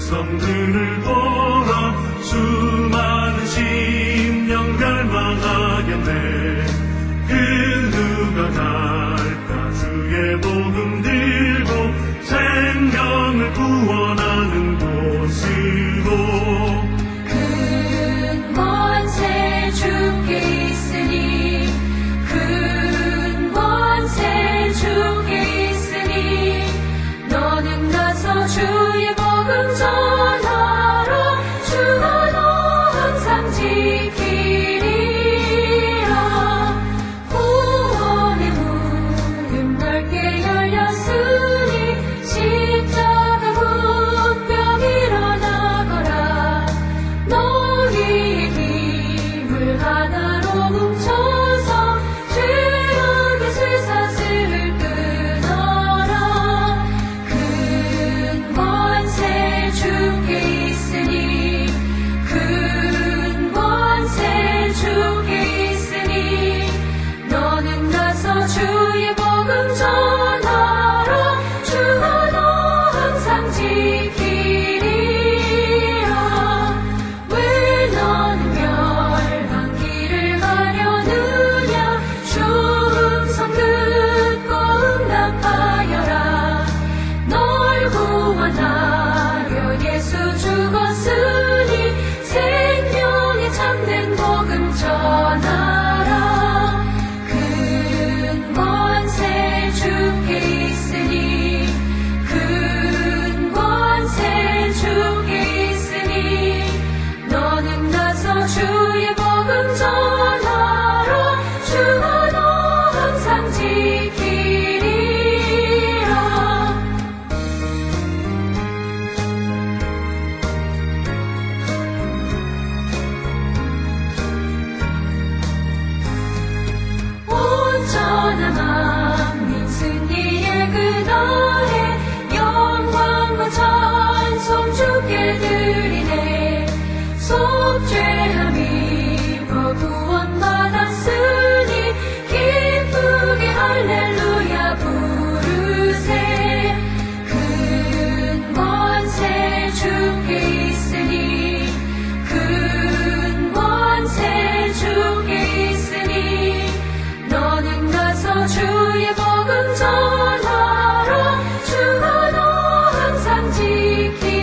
성들을 보러 수많은 심령 갈망하겠네. 그 누가 갈까? 주의 복음 들고 생명을 구원하는 곳으로. 큰 권세 주께 있으니, 큰 권세 주께 있으니, 너는 가서 주의 복음 전하라. 주가 너 항상 지키리라. 구원의 문은 넓게 열렸으니, 십자가 분명 일어나거라. 너희의 힘을 하나로 뭉쳐서 죄악의 쇠사슬을 끊어라. 큰 권세 주께 있으니, 큰 권세 주께 있으니, 너는 가서 주의 복음 전하라. 주가 너 항상 지키리라. 왜 너는 멸망 길을 가려느냐? 주 음성 듣고 응답하여라. 널 구원하려 예수 죽었으니, 생명의 참된 복음 전하라. 큰 권세 주께 있으니, 큰 권세 주께 있으니, 너는 가서 주의 복음 전하라. 주가 너 항상 지키리라. 온전한 만민 승리의 그날에 영광과 찬송 주께 드리네. 속죄함 입어 구원받았으니, 기쁘게 할렐루야 부르세. 큰 권세 주께 있으니, 큰 권세 주께 있으니, 너는 가서 주의 복음 전하라. 주가 너 항상 지키리라.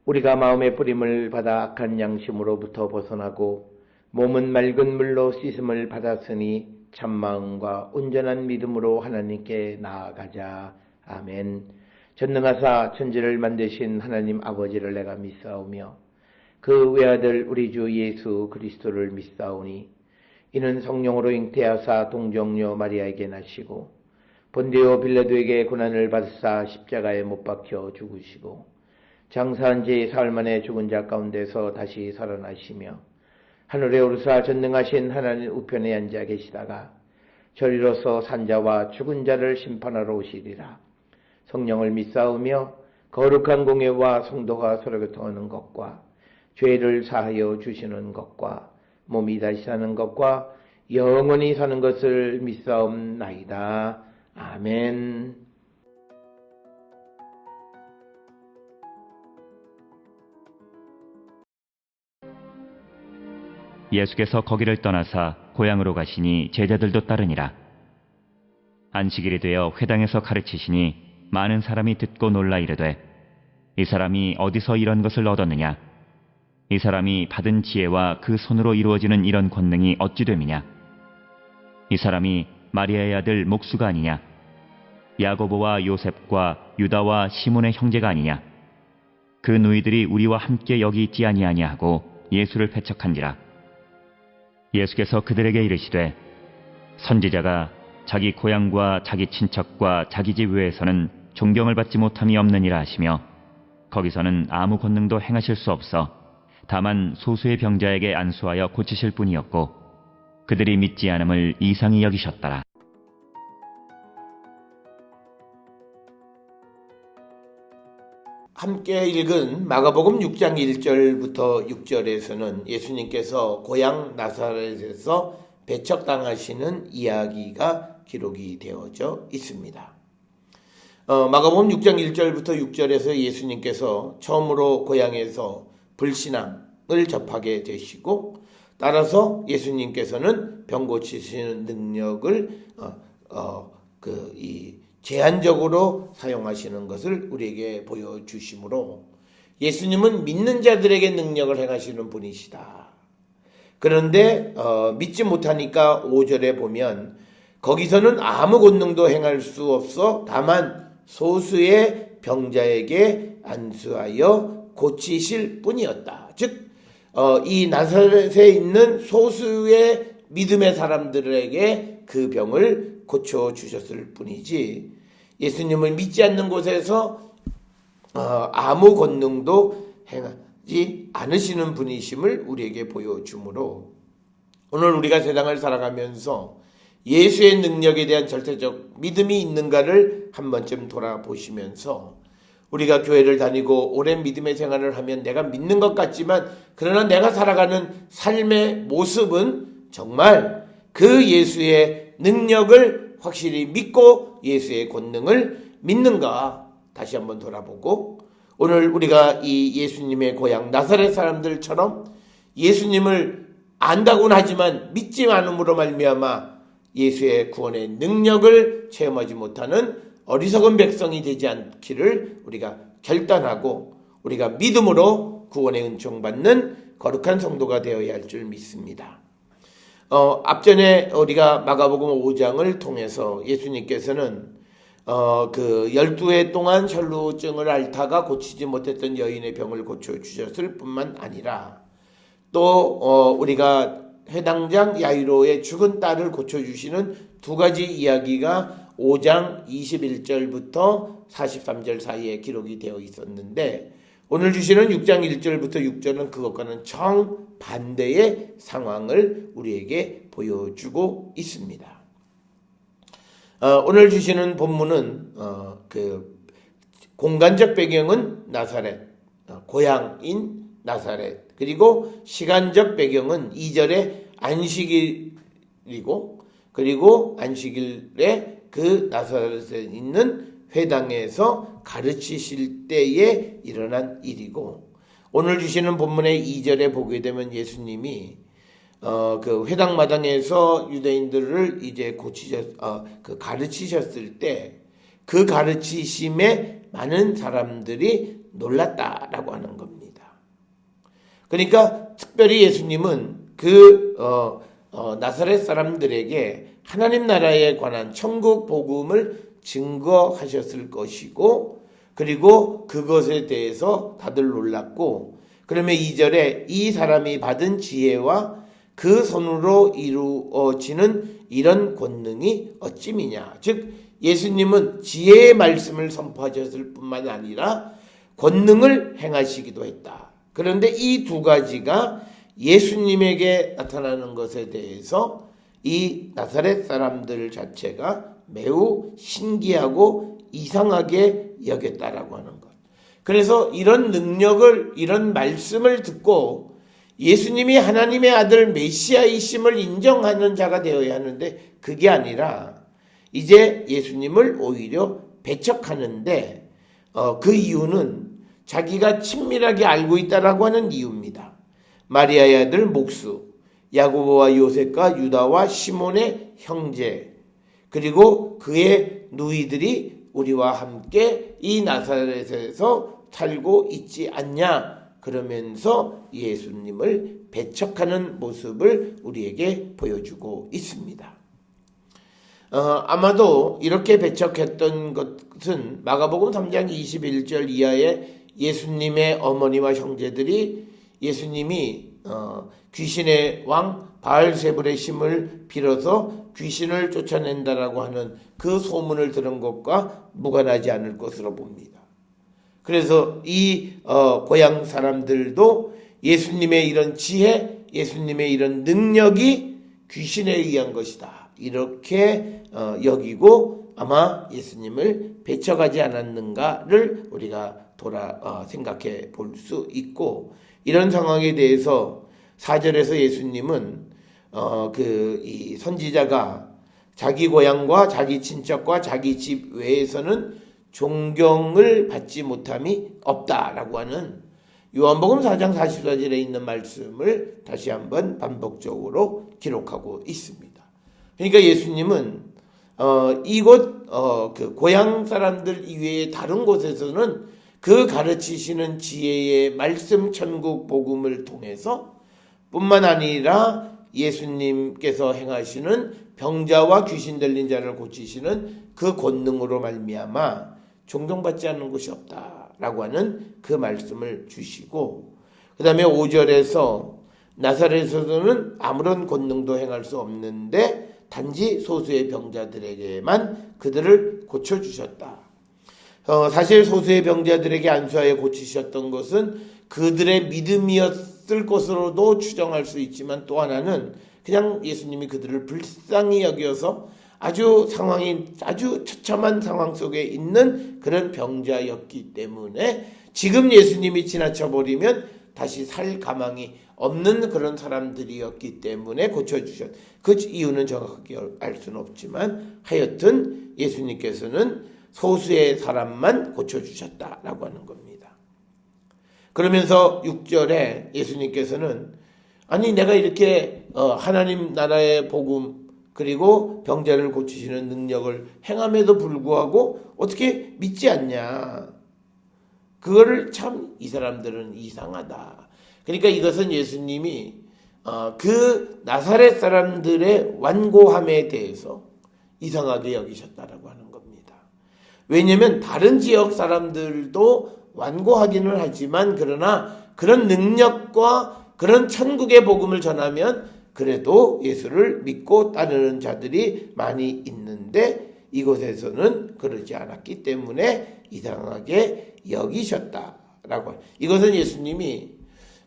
우리가 마음의 뿌림을 받아 악한 양심으로부터 벗어나고 몸은 맑은 물로 씻음을 받았으니 참마음과 온전한 믿음으로 하나님께 나아가자. 아멘. 전능하사 천지를 만드신 하나님 아버지를 내가 믿사오며 그 외아들 우리 주 예수 그리스도를 믿사오니, 이는 성령으로 잉태하사 동정녀 마리아에게 나시고 본디오 빌라도에게 고난을 받으사 십자가에 못 박혀 죽으시고 장사한 지 사흘 만에 죽은 자 가운데서 다시 살아나시며 하늘에 오르사 전능하신 하나님 우편에 앉아 계시다가 저리로서 산자와 죽은 자를 심판하러 오시리라. 성령을 믿사오며 거룩한 공예와 성도가 서로 교통하는 것과 죄를 사하여 주시는 것과 몸이 다시 사는 것과 영원히 사는 것을 믿사옵나이다. 아멘. 예수께서 거기를 떠나사 고향으로 가시니 제자들도 따르니라. 안식일이 되어 회당에서 가르치시니 많은 사람이 듣고 놀라 이르되 이 사람이 어디서 이런 것을 얻었느냐? 이 사람이 받은 지혜와 그 손으로 이루어지는 이런 권능이 어찌 됨이냐? 이 사람이 마리아의 아들 목수가 아니냐? 야고보와 요셉과 유다와 시몬의 형제가 아니냐? 그 누이들이 우리와 함께 여기 있지 아니하냐 하고 예수를 배척한지라. 예수께서 그들에게 이르시되 선지자가 자기 고향과 자기 친척과 자기 집 외에서는 존경을 받지 못함이 없느니라 하시며 거기서는 아무 권능도 행하실 수 없어 다만 소수의 병자에게 안수하여 고치실 뿐이었고 그들이 믿지 않음을 이상히 여기셨더라. 함께 읽은 마가복음 6장 1절부터 6절에서는 예수님께서 고향 나사렛에서 배척당하시는 이야기가 기록이 되어져 있습니다. 마가복음 6장 1절부터 6절에서 예수님께서 처음으로 고향에서 불신앙을 접하게 되시고 따라서 예수님께서는 병 고치시는 능력을 제한적으로 사용하시는 것을 우리에게 보여주시므로 예수님은 믿는 자들에게 능력을 행하시는 분이시다. 그런데 믿지 못하니까 5절에 보면 거기서는 아무 권능도 행할 수 없어 다만 소수의 병자에게 안수하여 고치실 뿐이었다. 즉 이 나사렛에 있는 소수의 믿음의 사람들에게 그 병을 고쳐주셨을 뿐이지 예수님을 믿지 않는 곳에서 아무 권능도 행하지 않으시는 분이심을 우리에게 보여주므로 오늘 우리가 세상을 살아가면서 예수의 능력에 대한 절대적 믿음이 있는가를 한 번쯤 돌아보시면서 우리가 교회를 다니고 오랜 믿음의 생활을 하면 내가 믿는 것 같지만 그러나 내가 살아가는 삶의 모습은 정말 그 예수의 능력을 확실히 믿고 예수의 권능을 믿는가 다시 한번 돌아보고 오늘 우리가 이 예수님의 고향 나사렛 사람들처럼 예수님을 안다고는 하지만 믿지 않음으로 말미암아 예수의 구원의 능력을 체험하지 못하는 어리석은 백성이 되지 않기를 우리가 결단하고 우리가 믿음으로 구원의 은총받는 거룩한 성도가 되어야 할 줄 믿습니다. 앞전에 우리가 마가복음 5장을 통해서 예수님께서는 그 12해 동안 혈루증을 앓다가 고치지 못했던 여인의 병을 고쳐주셨을 뿐만 아니라 또 우리가 회당장 야이로의 죽은 딸을 고쳐주시는 두 가지 이야기가 5장 21절부터 43절 사이에 기록이 되어 있었는데 오늘 주시는 6장 1절부터 6절은 그것과는 정반대의 상황을 우리에게 보여주고 있습니다. 오늘 주시는 본문은 그 공간적 배경은 나사렛, 고향인 나사렛, 그리고 시간적 배경은 2절의 안식일이고 그리고 안식일에 그 나사렛에 있는 회당에서 가르치실 때에 일어난 일이고 오늘 주시는 본문의 2절에 보게 되면 예수님이 그 회당 마당에서 유대인들을 이제 가르치셨을 때 그 가르치심에 많은 사람들이 놀랐다라고 하는 겁니다. 그러니까 특별히 예수님은 그 나사렛 사람들에게 하나님 나라에 관한 천국 복음을 증거하셨을 것이고 그리고 그것에 대해서 다들 놀랐고 그러면 2절에 이 사람이 받은 지혜와 그 손으로 이루어지는 이런 권능이 어찌미냐. 즉 예수님은 지혜의 말씀을 선포하셨을 뿐만 아니라 권능을 행하시기도 했다. 그런데 이 두 가지가 예수님에게 나타나는 것에 대해서 이 나사렛 사람들 자체가 매우 신기하고 이상하게 여겼다라고 하는 것. 그래서 이런 능력을, 이런 말씀을 듣고 예수님이 하나님의 아들 메시아이심을 인정하는 자가 되어야 하는데 그게 아니라 이제 예수님을 오히려 배척하는데 그 이유는 자기가 친밀하게 알고 있다라고 하는 이유입니다. 마리아의 아들 목수, 야고보와 요셉과 유다와 시몬의 형제, 그리고 그의 누이들이 우리와 함께 이 나사렛에서 살고 있지 않냐, 그러면서 예수님을 배척하는 모습을 우리에게 보여주고 있습니다. 아마도 이렇게 배척했던 것은 마가복음 3장 21절 이하에 예수님의 어머니와 형제들이 예수님이 귀신의 왕 바알세불의 힘을 빌어서 귀신을 쫓아낸다라고 하는 그 소문을 들은 것과 무관하지 않을 것으로 봅니다. 그래서 이 고향 사람들도 예수님의 이런 지혜, 예수님의 이런 능력이 귀신에 의한 것이다, 이렇게 여기고 아마 예수님을 배척하지 않았는가를 우리가 생각해 볼 수 있고, 이런 상황에 대해서 4절에서 예수님은 이 선지자가 자기 고향과 자기 친척과 자기 집 외에서는 존경을 받지 못함이 없다라고 하는 요한복음 4장 44절에 있는 말씀을 다시 한번 반복적으로 기록하고 있습니다. 그러니까 예수님은 이곳 그 고향 사람들 이외의 다른 곳에서는 그 가르치시는 지혜의 말씀 천국 복음을 통해서 뿐만 아니라 예수님께서 행하시는 병자와 귀신 들린 자를 고치시는 그 권능으로 말미암아 존경받지 않는 곳이 없다라고 하는 그 말씀을 주시고, 그 다음에 5절에서 나사렛에서는 아무런 권능도 행할 수 없는데 단지 소수의 병자들에게만 그들을 고쳐주셨다. 사실 소수의 병자들에게 안수하여 고치셨던 것은 그들의 믿음이었을 것으로도 추정할 수 있지만, 또 하나는 그냥 예수님이 그들을 불쌍히 여겨서 상황이 아주 처참한 상황 속에 있는 그런 병자였기 때문에 지금 예수님이 지나쳐버리면 다시 살 가망이 없는 그런 사람들이었기 때문에 고쳐주셨. 그 이유는 정확하게 알 수는 없지만 하여튼 예수님께서는 소수의 사람만 고쳐주셨다라고 하는 겁니다. 그러면서 6절에 예수님께서는 아니 내가 이렇게 하나님 나라의 복음 그리고 병자를 고치시는 능력을 행함에도 불구하고 어떻게 믿지 않냐. 그거를 참 이 사람들은 이상하다. 그러니까 이것은 예수님이 그 나사렛 사람들의 완고함에 대해서 이상하게 여기셨다라고 하는 겁니다. 왜냐하면 다른 지역 사람들도 완고하기는 하지만 그러나 그런 능력과 그런 천국의 복음을 전하면 그래도 예수를 믿고 따르는 자들이 많이 있는데 이곳에서는 그러지 않았기 때문에 이상하게 여기셨다라고. 이것은 예수님이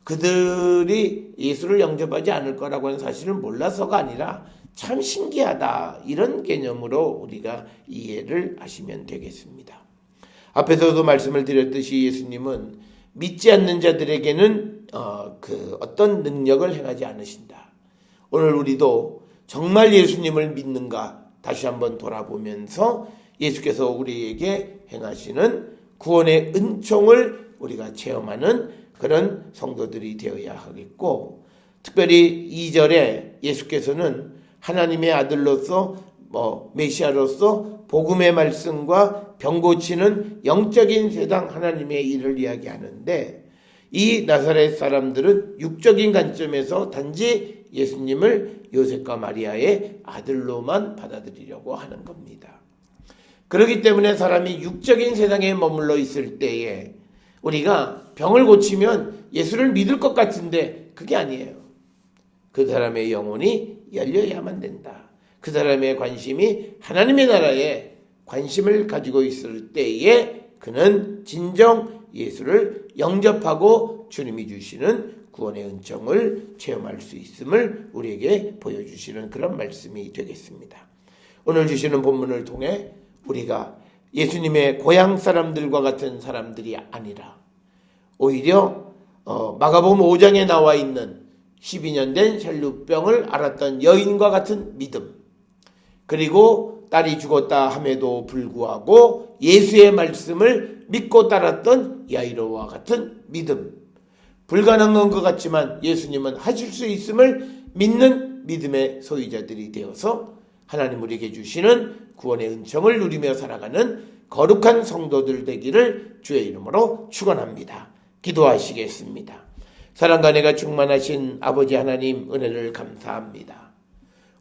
그들이 예수를 영접하지 않을 거라고 하는 사실을 몰라서가 아니라 참 신기하다, 이런 개념으로 우리가 이해를 하시면 되겠습니다. 앞에서도 말씀을 드렸듯이 예수님은 믿지 않는 자들에게는 어떤 능력을 행하지 않으신다. 오늘 우리도 정말 예수님을 믿는가 다시 한번 돌아보면서 예수께서 우리에게 행하시는 구원의 은총을 우리가 체험하는 그런 성도들이 되어야 하겠고, 특별히 2절에 예수께서는 하나님의 아들로서 메시아로서 복음의 말씀과 병 고치는 영적인 세상 하나님의 일을 이야기하는데, 이 나사렛 사람들은 육적인 관점에서 단지 예수님을 요셉과 마리아의 아들로만 받아들이려고 하는 겁니다. 그렇기 때문에 사람이 육적인 세상에 머물러 있을 때에 우리가 병을 고치면 예수를 믿을 것 같은데 그게 아니에요. 그 사람의 영혼이 열려야만 된다. 그 사람의 관심이 하나님의 나라에 관심을 가지고 있을 때에 그는 진정 예수를 영접하고 주님이 주시는 구원의 은총을 체험할 수 있음을 우리에게 보여주시는 그런 말씀이 되겠습니다. 오늘 주시는 본문을 통해 우리가 예수님의 고향 사람들과 같은 사람들이 아니라 오히려 마가복음 5장에 나와 있는 12년 된 혈루병을 앓았던 여인과 같은 믿음, 그리고 딸이 죽었다 함에도 불구하고 예수의 말씀을 믿고 따랐던 야이로와 같은 믿음, 불가능한 것 같지만 예수님은 하실 수 있음을 믿는 믿음의 소유자들이 되어서 하나님 우리에게 주시는 구원의 은총을 누리며 살아가는 거룩한 성도들 되기를 주의 이름으로 축원합니다. 기도하시겠습니다. 사랑과 은혜가 충만하신 아버지 하나님, 은혜를 감사합니다.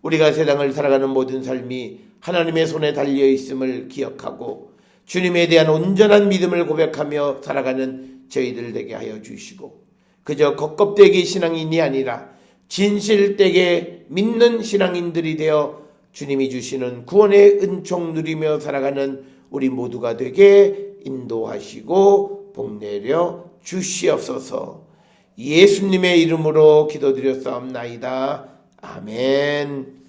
우리가 세상을 살아가는 모든 삶이 하나님의 손에 달려 있음을 기억하고 주님에 대한 온전한 믿음을 고백하며 살아가는 저희들 되게 하여 주시고, 그저 겉껍데기 신앙인이 아니라 진실되게 믿는 신앙인들이 되어 주님이 주시는 구원의 은총 누리며 살아가는 우리 모두가 되게 인도하시고 복내려 주시옵소서. 예수님의 이름으로 기도드렸사옵나이다. 아멘.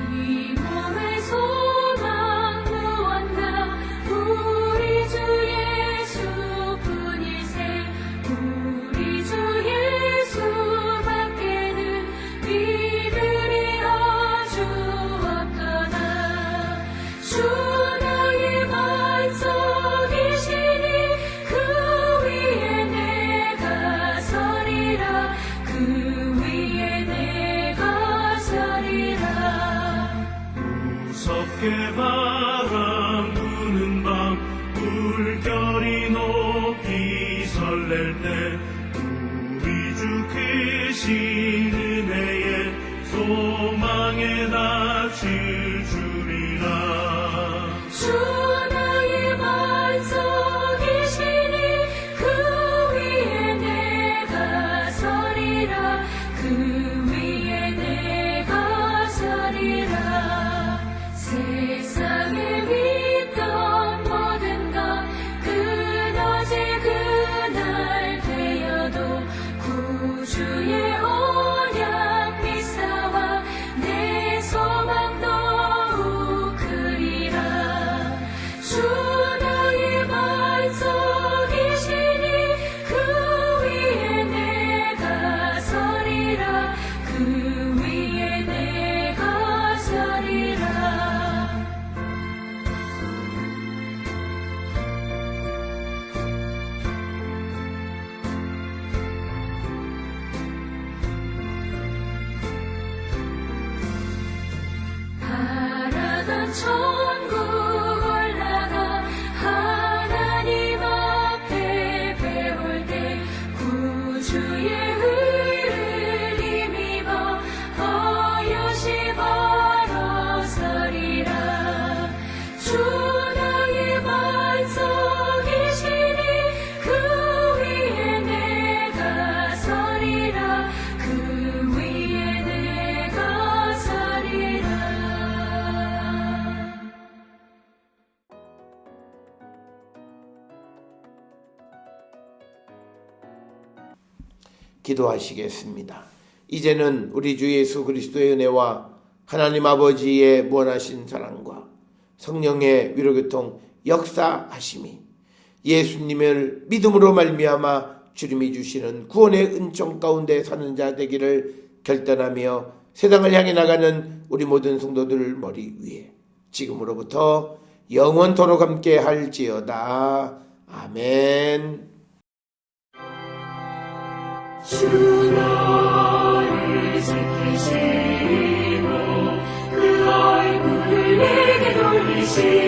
이 몸의 소망 무언가 우리 주 예수뿐일세. 우리 주 예수밖에는 믿으리라 주옵거나. 주 나의 반석이시니 그 위에 내가 서리라. 그 위에 내가 서리라. 무섭게 바람 부는 밤 물결이 높이 설렐 때 우리 주 크신 은혜에 소망에 닿칠 줄이라. 주 나의 반석이시니 그 위에 내가 서리라. 그 위에 내가 서리라. 세상에 있던 모든 것 그나질 그날 되어도 구주의 언약 미사와 내 소망 더욱 크리라. 주 나의 반석이시니 그 위에 내가 서리라. 그 위에 내가 서리라. 바라던 천국 올라가 하나님 앞에 배울 때 구주의 의를 힘입어 어여시 바로 서리라. 주 나의 반석이시니 그 위에 내가 서리라. 그 위에 내가 서리라. 기도하시겠습니다. 이제는 우리 주 예수 그리스도의 은혜와 하나님 아버지의 무한하신 사랑과 성령의 위로교통 역사하심이 예수님을 믿음으로 말미암아 주님이 주시는 구원의 은총 가운데 사는 자 되기를 결단하며 세상을 향해 나가는 우리 모든 성도들 머리 위에 지금으로부터 영원토록 함께 할지어다. 아멘. 주 너를 지키시고 그 얼굴을 내게 돌리시고